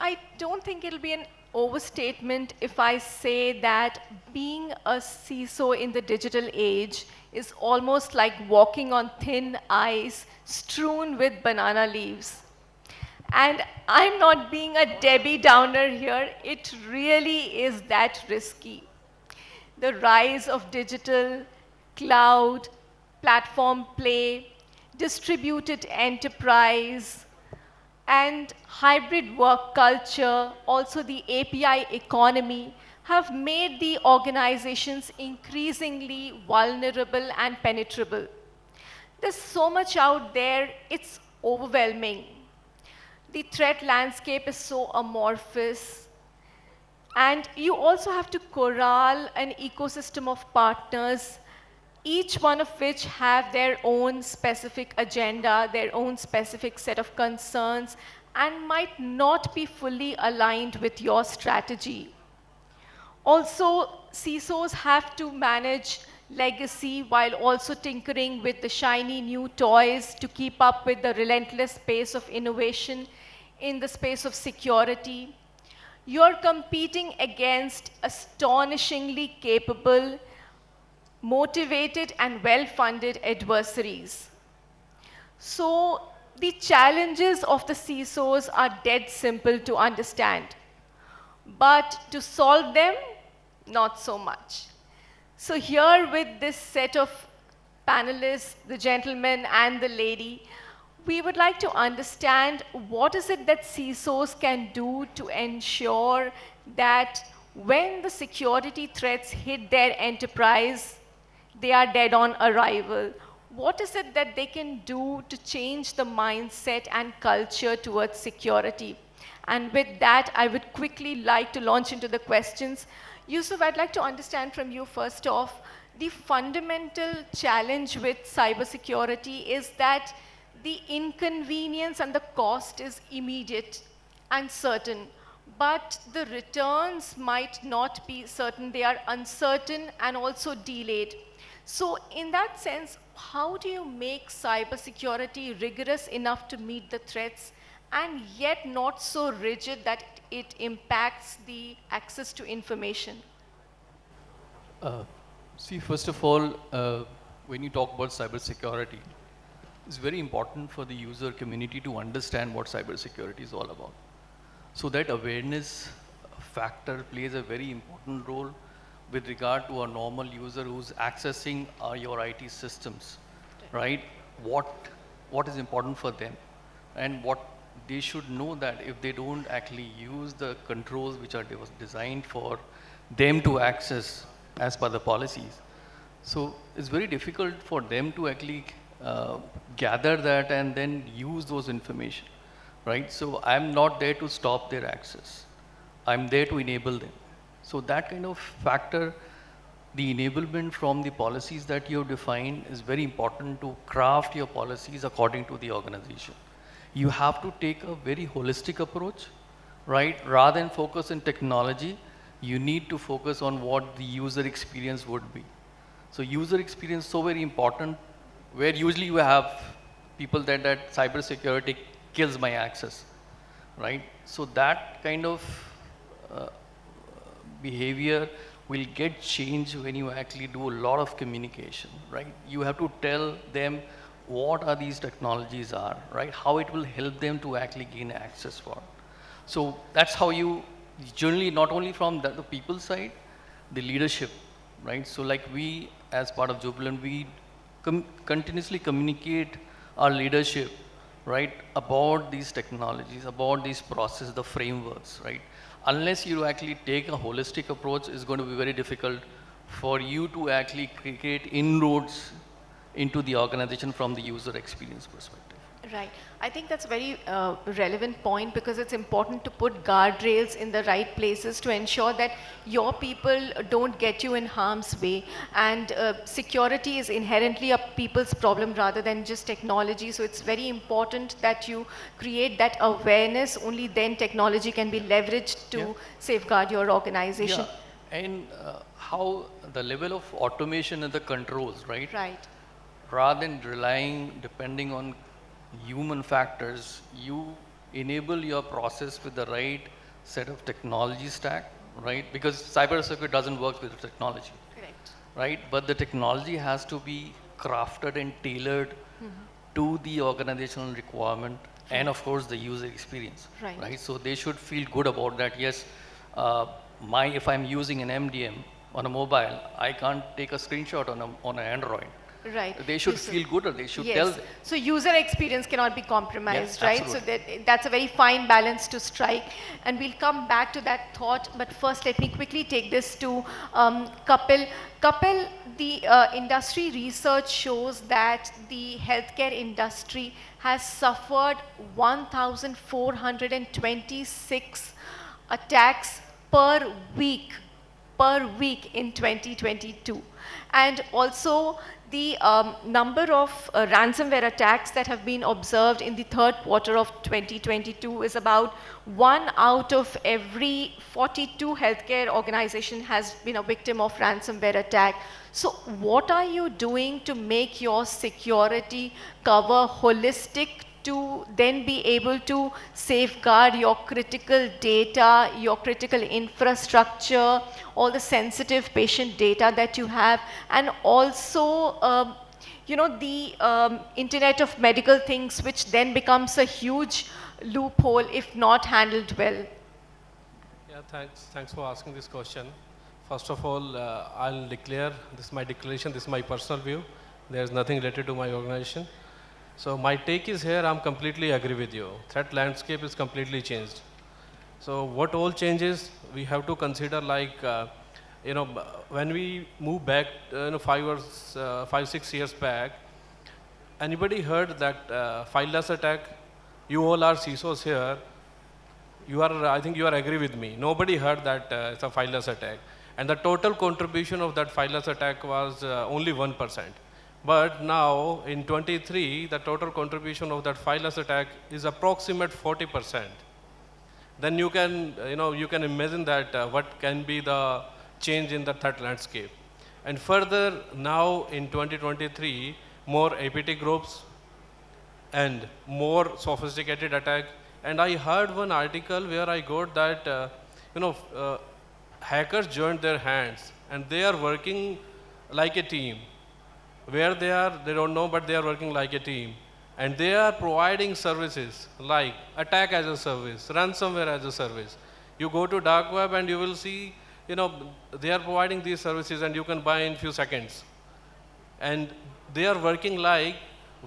I don't think it'll be an overstatement if I say that being a CISO in the digital age is almost like walking on thin ice strewn with banana leaves. And I'm not being a Debbie Downer here, it really is that risky. The rise of digital, cloud, platform play, distributed enterprise, and hybrid work culture, also the API economy, have made the organizations increasingly vulnerable and penetrable. There's so much out there, it's overwhelming. The threat landscape is so amorphous. And you also have to corral an ecosystem of partners, each one of which have their own specific agenda, their own specific set of concerns, and might not be fully aligned with your strategy. Also, CISOs have to manage legacy while also tinkering with the shiny new toys to keep up with the relentless pace of innovation in the space of security. You're competing against astonishingly capable, motivated, and well-funded adversaries. So the challenges of the CISOs are dead simple to understand. But to solve them, not so much. So here with this set of panelists, the gentleman and the lady, we would like to understand what is it that CISOs can do to ensure that when the security threats hit their enterprise, they are dead on arrival. What is it that they can do to change the mindset and culture towards security? And with that, I would quickly like to launch into the questions. Yusuf, I'd like to understand from you first off, the fundamental challenge with cybersecurity is that the inconvenience and the cost is immediate and certain, but the returns might not be certain. They are uncertain and also delayed. So in that sense, how do you make cybersecurity rigorous enough to meet the threats and yet not so rigid that it impacts the access to information? See, first of all, when you talk about cybersecurity, it's very important for the user community to understand what cybersecurity is all about. So that awareness factor plays a very important role with regard to a normal user who's accessing your IT systems, right? What is important for them, and what they should know that if they don't actually use the controls which are designed for them to access as per the policies. So it's very difficult for them to actually gather that and then use those information, right? So I'm not there to stop their access. I'm there to enable them. So that kind of factor, the enablement from the policies that you have defined is very important to craft your policies according to the organization. You have to take a very holistic approach, right? Rather than focus on technology, you need to focus on what the user experience would be. So user experience is so very important, where usually you have people that cybersecurity kills my access, right? So that kind of behavior will get changed when you actually do a lot of communication, right? You have to tell them what are these technologies are, right? How it will help them to actually gain access for. So that's how you generally, not only from the people side, the leadership, right? So like we, as part of Jubilant, we continuously communicate our leadership, right, about these technologies, about these processes, the frameworks, right? Unless you actually take a holistic approach, it's going to be very difficult for you to actually create inroads into the organization from the user experience perspective. Right. I think that's a very relevant point, because it's important to put guardrails in the right places to ensure that your people don't get you in harm's way. And security is inherently a people's problem rather than just technology. So it's very important that you create that awareness. Only then technology can be leveraged to safeguard your organization. Yeah. And how the level of automation and the controls, right? Right. Rather than depending on human factors, you enable your process with the right set of technology stack, right? Because cybersecurity doesn't work with technology, Correct. right? But the technology has to be crafted and tailored to the organizational requirement and of course the user experience, Right. So they should feel good about that. Yes, if I'm using an MDM on a mobile, I can't take a screenshot on an Android. Right. They should feel good, or they should tell Yes. them. So user experience cannot be compromised, right? So absolutely. that's a very fine balance to strike. And we'll come back to that thought. But first, let me quickly take this to Kapil. Kapil, the industry research shows that the healthcare industry has suffered 1,426 attacks per week in 2022. And also the number of ransomware attacks that have been observed in the third quarter of 2022 is about 1 out of every 42 healthcare organization has been a victim of ransomware attack. So what are you doing to make your security cover holistic to then be able to safeguard your critical data, your critical infrastructure, all the sensitive patient data that you have, and also the Internet of Medical Things, which then becomes a huge loophole if not handled well? Yeah, thanks for asking this question. First of all, I'll declare, this is my declaration, this is my personal view. There's nothing related to my organization. So my take is here, I'm completely agree with you. Threat landscape is completely changed. So what all changes, we have to consider like, when we move back, 5-6 years back, anybody heard that fileless attack? You all are CSOs here. I think you are agree with me. Nobody heard that it's a fileless attack. And the total contribution of that fileless attack was only 1%. But now in 23, the total contribution of that fileless attack is approximate 40%. Then you can imagine that what can be the change in the threat landscape. And further, now in 2023, more APT groups and more sophisticated attack. And I heard one article where I got that, hackers joined their hands and they are working like a team. Where they are, they don't know, but they are working like a team. And they are providing services like attack as a service, ransomware as a service. You go to dark web and you will see, they are providing these services and you can buy in few seconds. And they are working like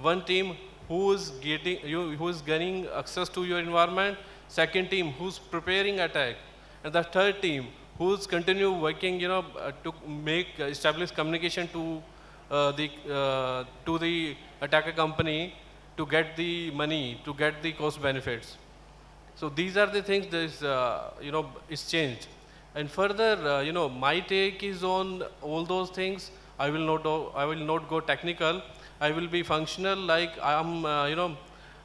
one team who is getting access to your environment, second team who's preparing attack, and the third team who's continue working, to establish communication to the attacker company to get the money, to get the cost benefits. So these are the things that is, is changed. And further, my take is on all those things. I will not go technical. I will be functional, like I am,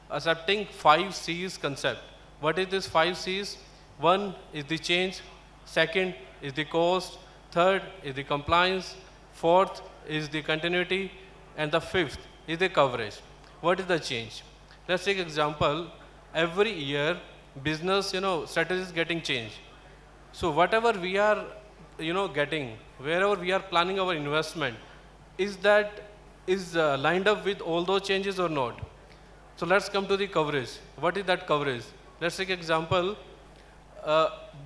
accepting 5 C's concept. What is this 5 C's? One is the change. Second is the cost. Third is the compliance. Fourth is the continuity, and the fifth is the coverage. What is the change? Let's take example. Every year, business, strategy is getting changed. So whatever we are, getting, wherever we are planning our investment, is lined up with all those changes or not? So let's come to the coverage. What is that coverage? Let's take example.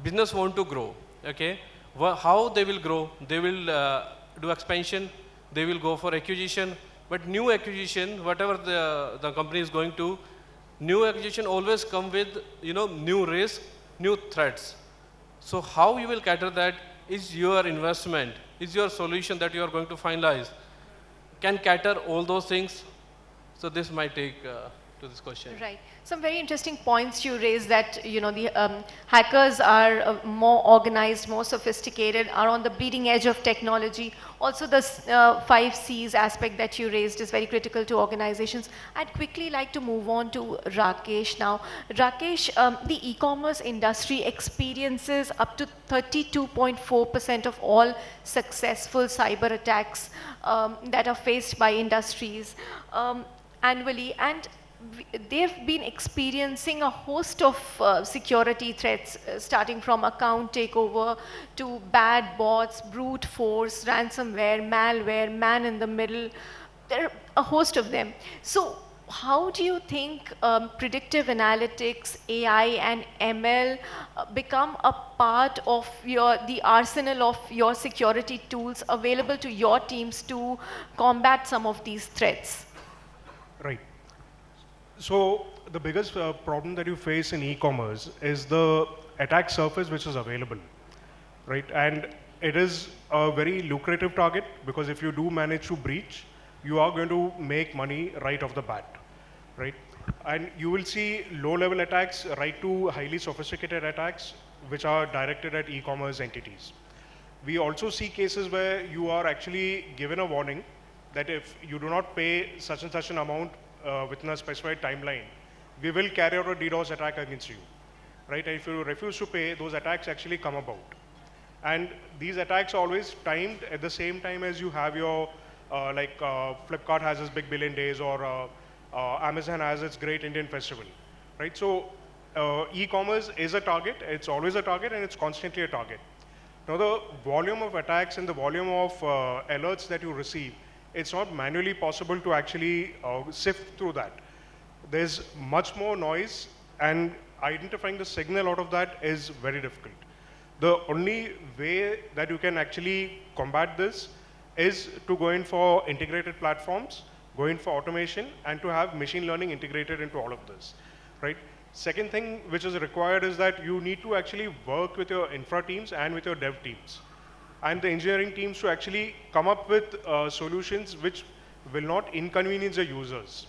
Business want to grow. Okay, how they will grow? They will do expansion. They will go for acquisition, but new acquisition, whatever the company is going to, new acquisition always come with, new risk, new threats. So how you will cater that is your investment, is your solution that you are going to finalize, can cater all those things. So this might take to this question. Right. Some very interesting points you raised that, the hackers are more organized, more sophisticated, are on the bleeding edge of technology. Also, the 5 C's aspect that you raised is very critical to organizations. I'd quickly like to move on to Rakesh now. Rakesh, the e-commerce industry experiences up to 32.4% of all successful cyber attacks that are faced by industries annually. And they've been experiencing a host of security threats, starting from account takeover to bad bots, brute force, ransomware, malware, man in the middle. There are a host of them. So, how do you think predictive analytics, AI, and ML become a part of the arsenal of your security tools available to your teams to combat some of these threats? Right. So the biggest problem that you face in e-commerce is the attack surface which is available, right? And it is a very lucrative target because if you do manage to breach, you are going to make money right off the bat, right? And you will see low-level attacks right to highly sophisticated attacks which are directed at e-commerce entities. We also see cases where you are actually given a warning that if you do not pay such and such an amount within a specified timeline, we will carry out a DDoS attack against you, right? And if you refuse to pay, those attacks actually come about. And these attacks are always timed at the same time as you have your, Flipkart has its Big Billion Days or Amazon has its Great Indian Festival, right? So e-commerce is a target, it's always a target and it's constantly a target. Now the volume of attacks and the volume of alerts that you receive, it's not manually possible to actually sift through that. There's much more noise and identifying the signal out of that is very difficult. The only way that you can actually combat this is to go in for integrated platforms, go in for automation, and to have machine learning integrated into all of this, right? Second thing which is required is that you need to actually work with your infra teams and with your dev teams and the engineering teams to actually come up with solutions which will not inconvenience the users,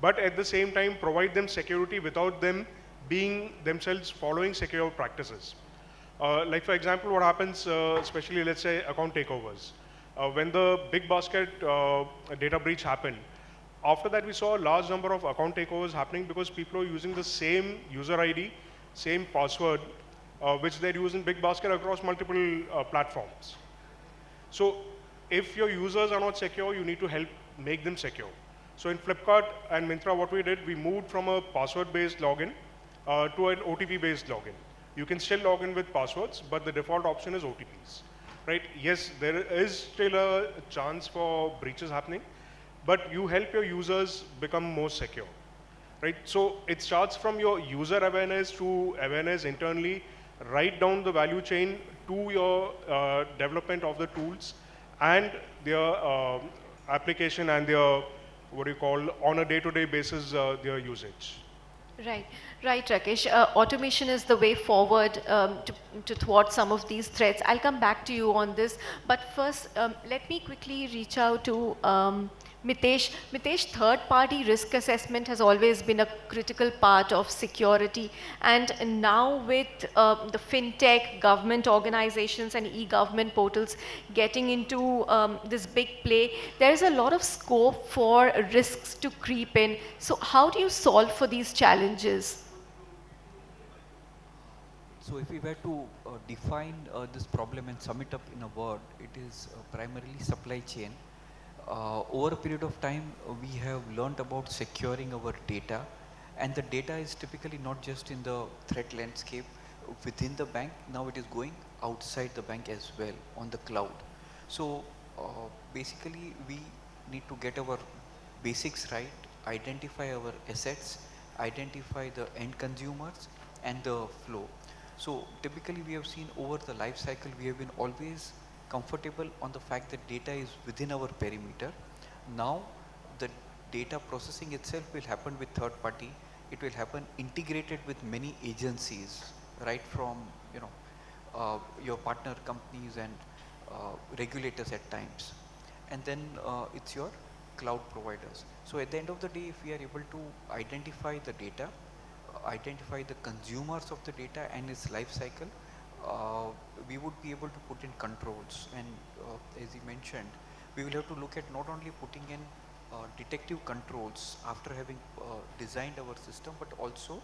but at the same time provide them security without them being themselves following secure practices. Like for example, what happens, especially let's say account takeovers. When the big basket data breach happened, after that we saw a large number of account takeovers happening because people are using the same user ID, same password, which they're using big basket across multiple platforms. So if your users are not secure, you need to help make them secure. So in Flipkart and Myntra, what we did, we moved from a password-based login to an OTP-based login. You can still log in with passwords, but the default option is OTPs, right? Yes, there is still a chance for breaches happening, but you help your users become more secure, right? So it starts from your user awareness to awareness internally, right down the value chain to your development of the tools and their application and their, what do you call, on a day-to-day basis, their usage. Right, right, Rakesh. Automation is the way forward to thwart some of these threats. I'll come back to you on this, but first, let me quickly reach out to Mitesh. Mitesh, third-party risk assessment has always been a critical part of security, and now with the fintech, government organizations, and e-government portals getting into this big play, there is a lot of scope for risks to creep in. So, how do you solve for these challenges? So if we were to define this problem and sum it up in a word, it is primarily supply chain. Over a period of time, we have learned about securing our data, and the data is typically not just in the threat landscape within the bank, now it is going outside the bank as well on the cloud. So basically we need to get our basics right, identify our assets, identify the end consumers and the flow. So typically we have seen over the life cycle, we have been always comfortable on the fact that data is within our perimeter. Now the data processing itself will happen with third party. It will happen integrated with many agencies, right from your partner companies and regulators at times. And then it's your cloud providers. So at the end of the day, if we are able to identify the data, identify the consumers of the data and its life cycle, we would be able to put in controls. And as you mentioned, we will have to look at not only putting in detective controls after having designed our system, but also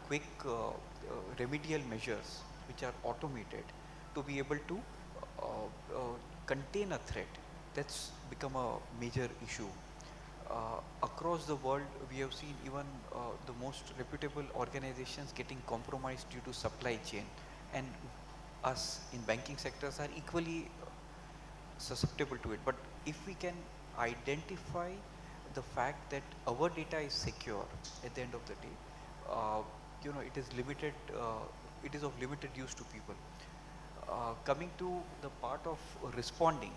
quick remedial measures which are automated to be able to contain a threat. That's become a major issue. across the world, we have seen even the most reputable organizations getting compromised due to supply chain, and us in banking sectors are equally susceptible to it. But if we can identify the fact that our data is secure at the end of the day, it is limited, it is of limited use to people. Coming to the part of responding,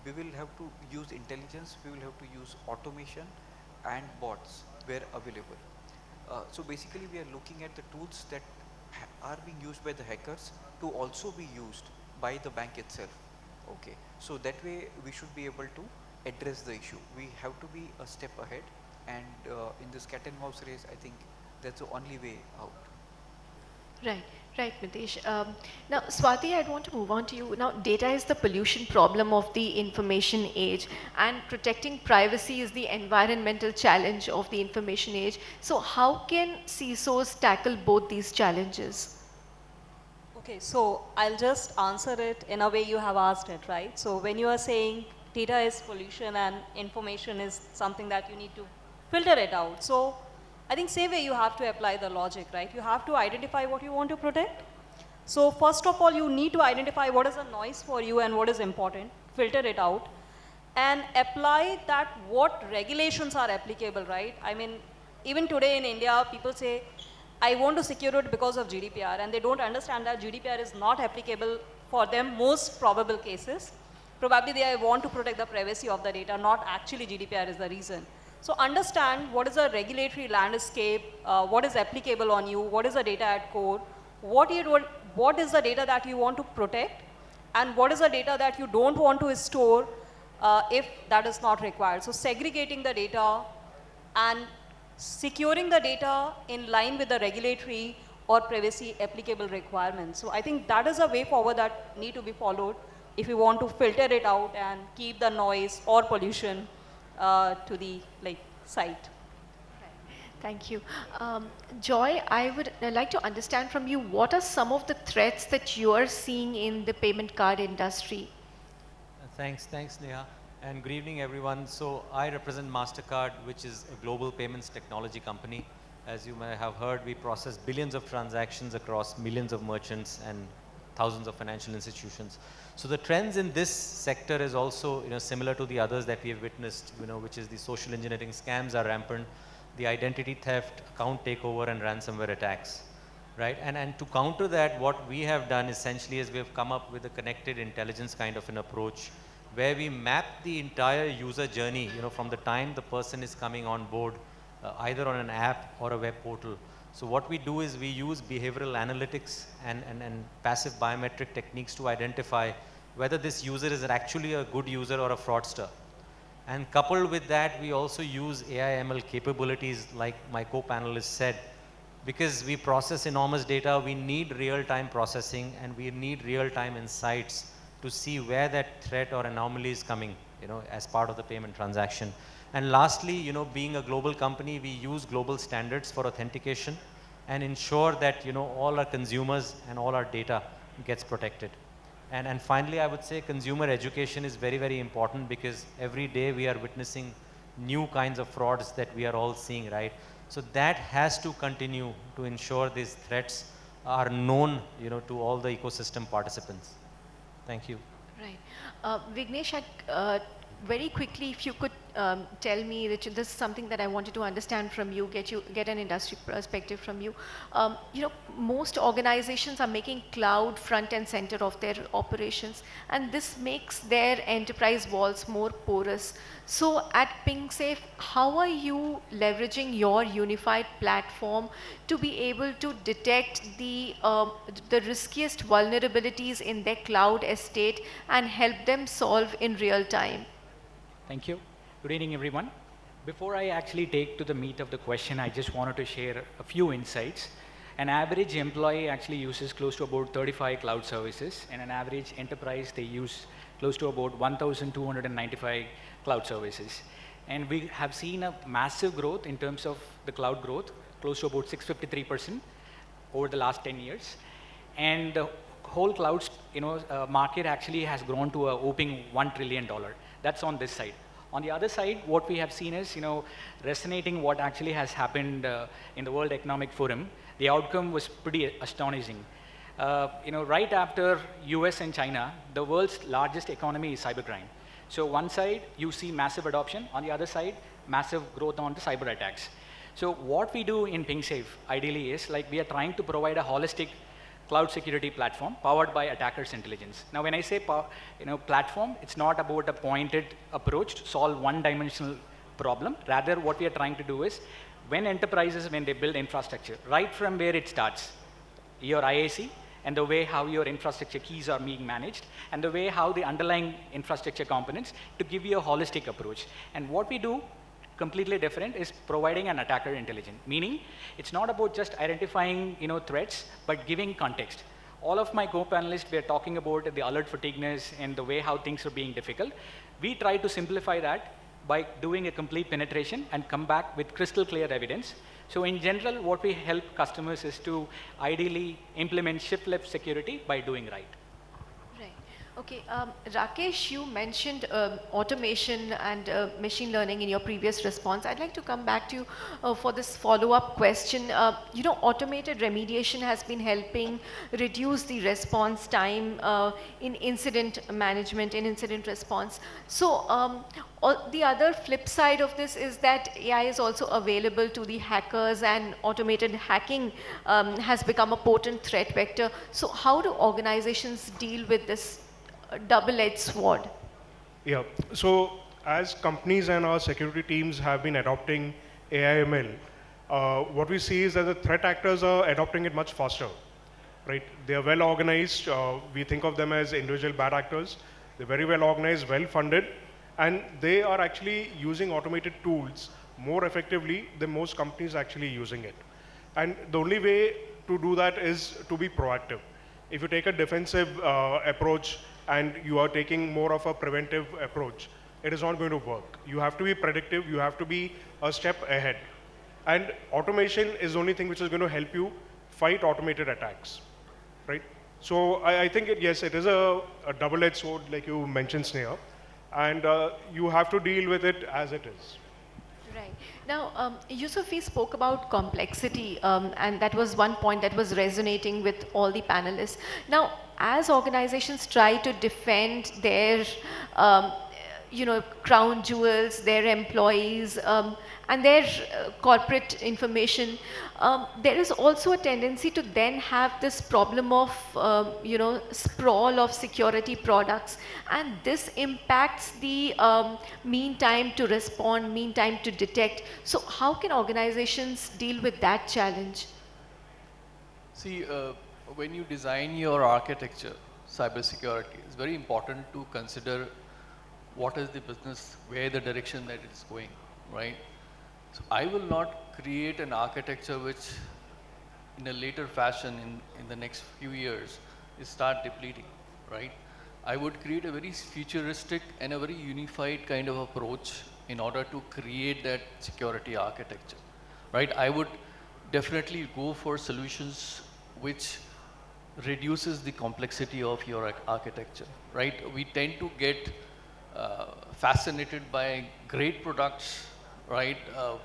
we will have to use intelligence, we will have to use automation and bots where available. So basically we are looking at the tools that are being used by the hackers to also be used by the bank itself. Okay, so that way we should be able to address the issue. We have to be a step ahead, and in this cat and mouse race, I think that's the only way out. Right, right, Mitesh. Now, Swati, I'd want to move on to you. Now, data is the pollution problem of the information age, and protecting privacy is the environmental challenge of the information age. So, how can CSOs tackle both these challenges? Okay, so I'll just answer it in a way you have asked it, right? So when you are saying data is pollution and information is something that you need to filter it out. So I think same way you have to apply the logic, right? You have to identify what you want to protect. So first of all, you need to identify what is a noise for you and what is important, filter it out, and apply that what regulations are applicable, right? I mean, even today in India, people say, I want to secure it because of GDPR, and they don't understand that GDPR is not applicable for them most probable cases. Probably they want to protect the privacy of the data, not actually GDPR is the reason. So understand what is the regulatory landscape, what is applicable on you, what is the data at core, what is the data that you want to protect, and what is the data that you don't want to store if that is not required. So segregating the data and securing the data in line with the regulatory or privacy applicable requirements. So I think that is a way forward that need to be followed if you want to filter it out and keep the noise or pollution to the site. Thank you. Joy, I would like to understand from you, what are some of the threats that you are seeing in the payment card industry? Thanks, Neha. And good evening, everyone. So I represent MasterCard, which is a global payments technology company. As you may have heard, we process billions of transactions across millions of merchants and thousands of financial institutions. So the trends in this sector is also similar to the others that we have witnessed, which is the social engineering scams are rampant, the identity theft, account takeover, and ransomware attacks. Right? And to counter that, what we have done essentially is we have come up with a connected intelligence kind of an approach, where we map the entire user journey, from the time the person is coming on board, either on an app or a web portal. So what we do is we use behavioral analytics and passive biometric techniques to identify whether this user is actually a good user or a fraudster. And coupled with that, we also use AI ML capabilities, like my co-panelist said, because we process enormous data, we need real-time processing and we need real-time insights to see where that threat or anomaly is coming, as part of the payment transaction. And lastly, being a global company, we use global standards for authentication and ensure that, all our consumers and all our data gets protected. And finally, I would say consumer education is very, very important, because every day we are witnessing new kinds of frauds that we are all seeing, right? So that has to continue to ensure these threats are known, to all the ecosystem participants. Thank you. Right. Vignesh, very quickly, if you could tell me, Richard, this is something that I wanted to understand from you, get an industry perspective from you. Most organizations are making cloud front and center of their operations, and this makes their enterprise walls more porous. So at PingSafe, how are you leveraging your unified platform to be able to detect the riskiest vulnerabilities in their cloud estate and help them solve in real time? Thank you. Good evening, everyone. Before I actually take to the meat of the question, I just wanted to share a few insights. An average employee actually uses close to about 35 cloud services, and an average enterprise, they use close to about 1,295 cloud services. And we have seen a massive growth in terms of the cloud growth, close to about 653% over the last 10 years. And the whole cloud market actually has grown to a whopping $1 trillion. That's on this side. On the other side, what we have seen is, resonating what actually has happened in the World Economic Forum. The outcome was pretty astonishing. Right after US and China, the world's largest economy is cybercrime. So one side, you see massive adoption. On the other side, massive growth on the cyber attacks. So what we do in PingSafe, ideally, is like we are trying to provide a holistic cloud security platform powered by attackers' intelligence. Now, when I say platform, it's not about a pointed approach to solve one-dimensional problem. Rather, what we are trying to do is, when they build infrastructure, right from where it starts, your IAC, and the way how your infrastructure keys are being managed, and the way how the underlying infrastructure components, to give you a holistic approach. And what we do, completely different, is providing an attacker intelligence, meaning it's not about just identifying threats, but giving context. All of my co-panelists were talking about the alert fatigueness and the way how things are being difficult. We try to simplify that by doing a complete penetration and come back with crystal clear evidence. So in general, what we help customers is to ideally implement shift-left security by doing right. Right. Okay, Rakesh, you mentioned automation and machine learning in your previous response. I'd like to come back to you for this follow-up question. Automated remediation has been helping reduce the response time in incident management, in incident response. So the other flip side of this is that AI is also available to the hackers, and automated hacking has become a potent threat vector. So how do organizations deal with this double-edged sword? Yeah, so as companies and our security teams have been adopting AI/ML, what we see is that the threat actors are adopting it much faster, right? They are well organized. We think of them as individual bad actors. They're very well organized, well funded, and they are actually using automated tools more effectively than most companies actually using it. And the only way to do that is to be proactive. If you take a defensive approach and you are taking more of a preventive approach, it is not going to work. You have to be predictive, you have to be a step ahead. And automation is the only thing which is going to help you fight automated attacks, right? So I think, yes, it is a double-edged sword, like you mentioned, Sneha, and you have to deal with it as it is. Right. Now, Yusufi spoke about complexity, and that was one point that was resonating with all the panelists. Now, as organizations try to defend their, crown jewels, their employees, and their corporate information, there is also a tendency to then have this problem of, sprawl of security products, and this impacts the mean time to respond, mean time to detect. So how can organizations deal with that challenge? See, when you design your architecture, cybersecurity, it's very important to consider what is the business, where the direction that it's going, right? So I will not create an architecture which in a later fashion in the next few years is start depleting, right? I would create a very futuristic and a very unified kind of approach in order to create that security architecture, right? I would definitely go for solutions which reduces the complexity of your architecture, right? We tend to get fascinated by great products, right?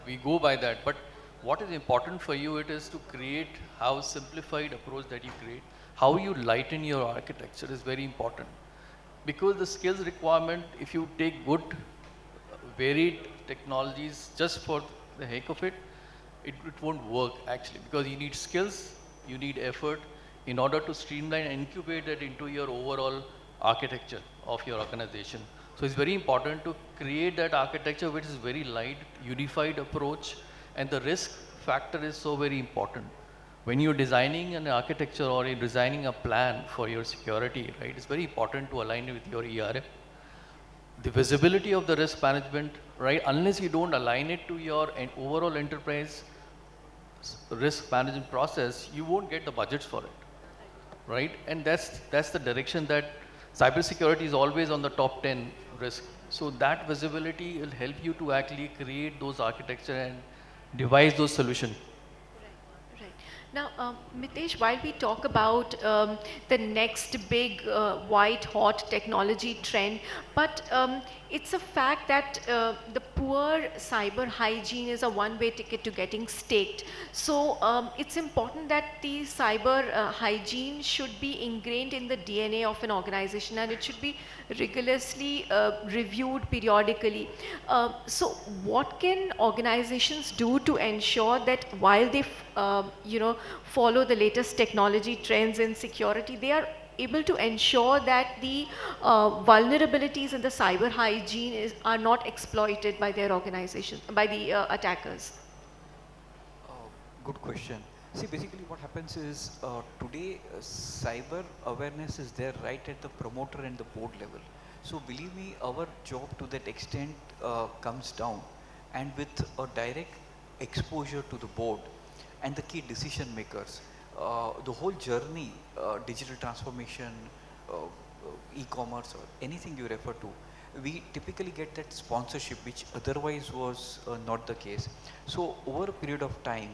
We go by that, but what is important for you, it is to create how simplified approach that you create, how you lighten your architecture is very important. Because the skills requirement, if you take good, varied technologies just for the heck of it, it won't work actually, because you need skills, you need effort in order to streamline and incubate it into your overall architecture of your organization. So it's very important to create that architecture which is very light, unified approach, and the risk factor is so very important. When you're designing an architecture or you're designing a plan for your security, right, it's very important to align it with your ERM. The visibility of the risk management, right, unless you don't align it to your overall enterprise risk management process, you won't get the budgets for it, right? And that's the direction that cybersecurity is always on the top 10 risk. So that visibility will help you to actually create those architecture and devise those solutions. Right. Now, Mitesh, while we talk about the next big white hot technology trend, but it's a fact that the poor cyber hygiene is a one-way ticket to getting staked. So it's important that the cyber hygiene should be ingrained in the DNA of an organization, and it should be rigorously reviewed periodically. So what can organizations do to ensure that while they follow the latest technology trends in security, they are able to ensure that the vulnerabilities in the cyber hygiene are not exploited by their organization, by the attackers? Good question. See, basically what happens is today cyber awareness is there right at the promoter and the board level. So believe me, our job to that extent comes down, and with a direct exposure to the board and the key decision makers, the whole journey, digital transformation, e-commerce or anything you refer to, we typically get that sponsorship which otherwise was not the case. So over a period of time,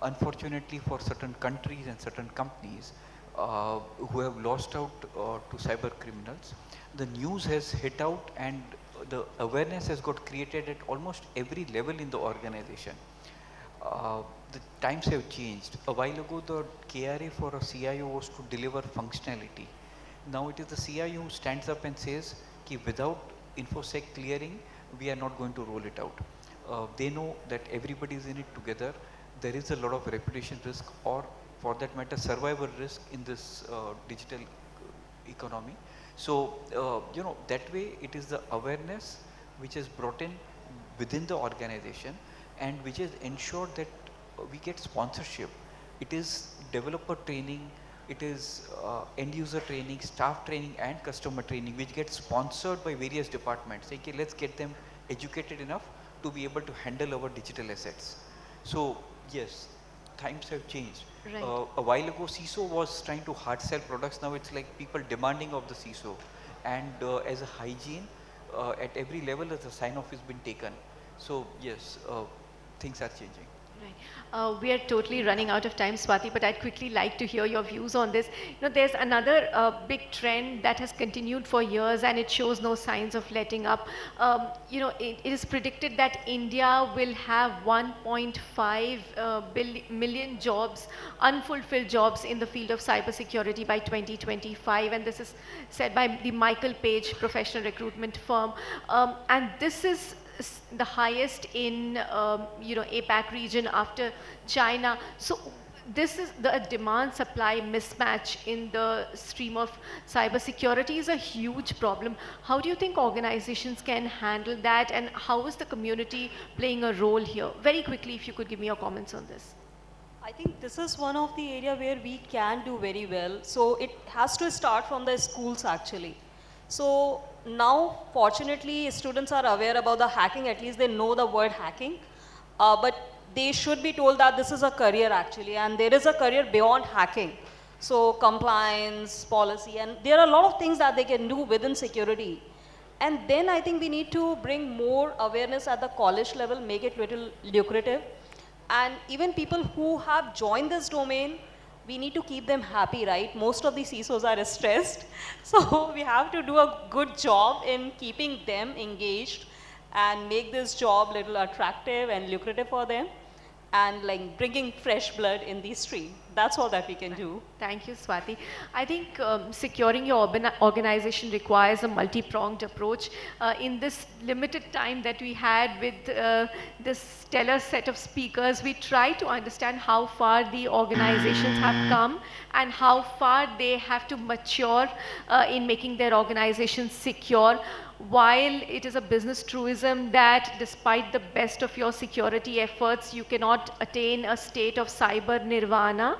unfortunately for certain countries and certain companies who have lost out to cyber criminals, the news has hit out and the awareness has got created at almost every level in the organization. The times have changed. A while ago, the KRA for a CIO was to deliver functionality. Now it is the CIO who stands up and says, "Ki without InfoSec clearing, we are not going to roll it out." They know that everybody is in it together. There is a lot of reputation risk, or for that matter, survival risk in this digital economy. So, that way it is the awareness which is brought in within the organization and which has ensured that we get sponsorship. It is developer training, it is end user training, staff training and customer training which gets sponsored by various departments. Say, okay, let's get them educated enough to be able to handle our digital assets. So yes, times have changed. Right. A while ago CISO was trying to hard sell products, now it's like people demanding of the CISO. And as a hygiene, at every level as a sign off has been taken. So yes, things are changing. Right. We are totally running out of time, Swati, but I'd quickly like to hear your views on this. There's another big trend that has continued for years, and it shows no signs of letting up. It is predicted that India will have 1.5 million jobs, unfulfilled jobs in the field of cybersecurity by 2025, and this is said by the Michael Page professional recruitment firm. And this is the highest in APAC region after China. So this is the demand supply mismatch in the stream of cybersecurity is a huge problem. How do you think organizations can handle that, and how is the community playing a role here? Very quickly, if you could give me your comments on this. I think this is one of the area where we can do very well. So it has to start from the schools actually. So now, fortunately, students are aware about the hacking, at least they know the word hacking, but they should be told that this is a career actually, and there is a career beyond hacking. So compliance, policy, and there are a lot of things that they can do within security. And then I think we need to bring more awareness at the college level, make it little lucrative. And even people who have joined this domain, we need to keep them happy, right? Most of the CISOs are stressed. So we have to do a good job in keeping them engaged and make this job little attractive and lucrative for them, and like bringing fresh blood in the stream. That's all that we can do. Thank you, Swati. I think securing your organization requires a multi-pronged approach. In this limited time that we had with this stellar set of speakers, we try to understand how far the organizations have come and how far they have to mature in making their organizations secure. While it is a business truism that despite the best of your security efforts, you cannot attain a state of cyber nirvana,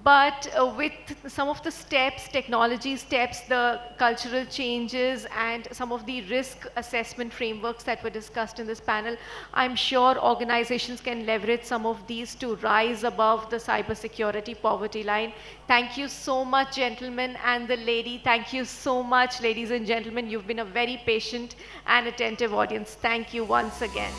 but with some of the steps, technology steps, the cultural changes, and some of the risk assessment frameworks that were discussed in this panel, I'm sure organizations can leverage some of these to rise above the cybersecurity poverty line. Thank you so much, gentlemen, and the lady. Thank you so much, ladies and gentlemen. You've been a very patient and attentive audience. Thank you once again.